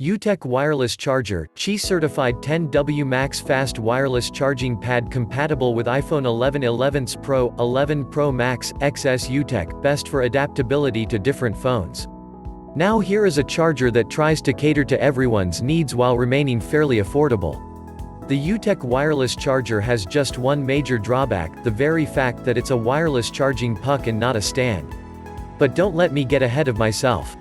Yootech Wireless Charger, Qi-certified 10W Max Fast Wireless Charging Pad compatible with iPhone 11 Pro, 11 Pro Max, XS Yootech, best for adaptability to different phones. Now here is a charger that tries to cater to everyone's needs while remaining fairly affordable. The Yootech Wireless Charger has just one major drawback, the very fact that it's a wireless charging puck and not a stand. But don't let me get ahead of myself.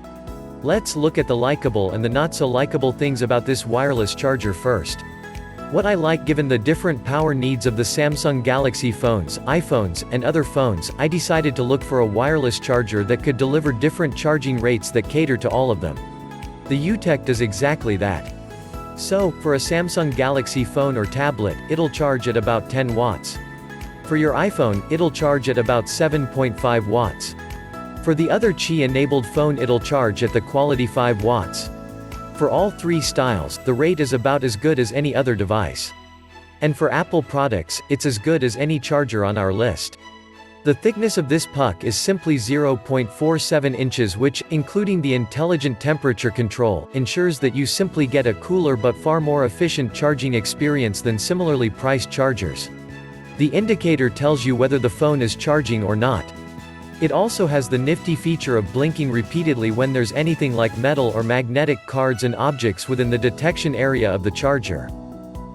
Let's look at the likable and the not so likable things about this wireless charger first. What I like: given the different power needs of the Samsung Galaxy phones, iPhones, and other phones, I decided to look for a wireless charger that could deliver different charging rates that cater to all of them. The Yootech does exactly that. So, for a Samsung Galaxy phone or tablet, it'll charge at about 10 watts. For your iPhone, it'll charge at about 7.5 watts. For the other Qi-enabled phone, it'll charge at the quality 5 watts. For all three styles, the rate is about as good as any other device. And for Apple products, it's as good as any charger on our list. The thickness of this puck is simply 0.47 inches, which, including the intelligent temperature control, ensures that you simply get a cooler but far more efficient charging experience than similarly priced chargers. The indicator tells you whether the phone is charging or not. It also has the nifty feature of blinking repeatedly when there's anything like metal or magnetic cards and objects within the detection area of the charger.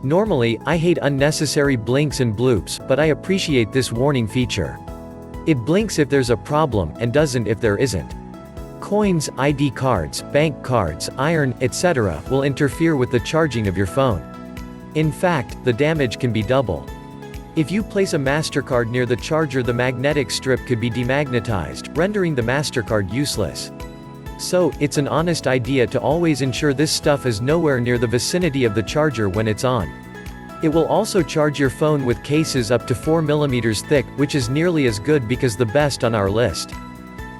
Normally, I hate unnecessary blinks and bloops, but I appreciate this warning feature. It blinks if there's a problem, and doesn't if there isn't. Coins, ID cards, bank cards, iron, etc. will interfere with the charging of your phone. In fact, the damage can be double. If you place a MasterCard near the charger, the magnetic strip could be demagnetized, rendering the MasterCard useless. So, it's an honest idea to always ensure this stuff is nowhere near the vicinity of the charger when it's on. It will also charge your phone with cases up to 4 mm thick, which is nearly as good because the best on our list.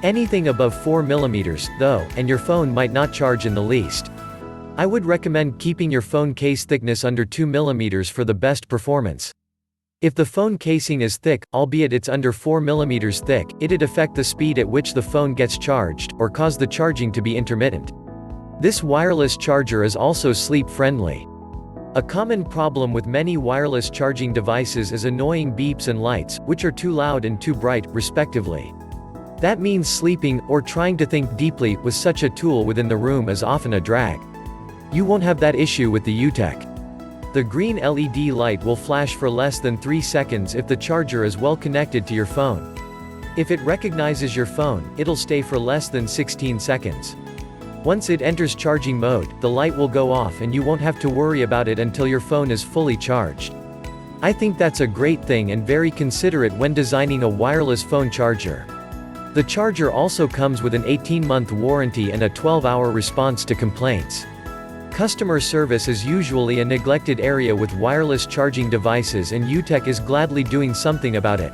Anything above 4 mm, though, and your phone might not charge in the least. I would recommend keeping your phone case thickness under 2 mm for the best performance. If the phone casing is thick, albeit it's under 4 mm thick, it'd affect the speed at which the phone gets charged, or cause the charging to be intermittent. This wireless charger is also sleep-friendly. A common problem with many wireless charging devices is annoying beeps and lights, which are too loud and too bright, respectively. That means sleeping, or trying to think deeply, with such a tool within the room is often a drag. You won't have that issue with the Yootech. The green LED light will flash for less than 3 seconds if the charger is well connected to your phone. If it recognizes your phone, it'll stay for less than 16 seconds. Once it enters charging mode, the light will go off and you won't have to worry about it until your phone is fully charged. I think that's a great thing and very considerate when designing a wireless phone charger. The charger also comes with an 18-month warranty and a 12-hour response to complaints. Customer service is usually a neglected area with wireless charging devices, and Yootech is gladly doing something about it.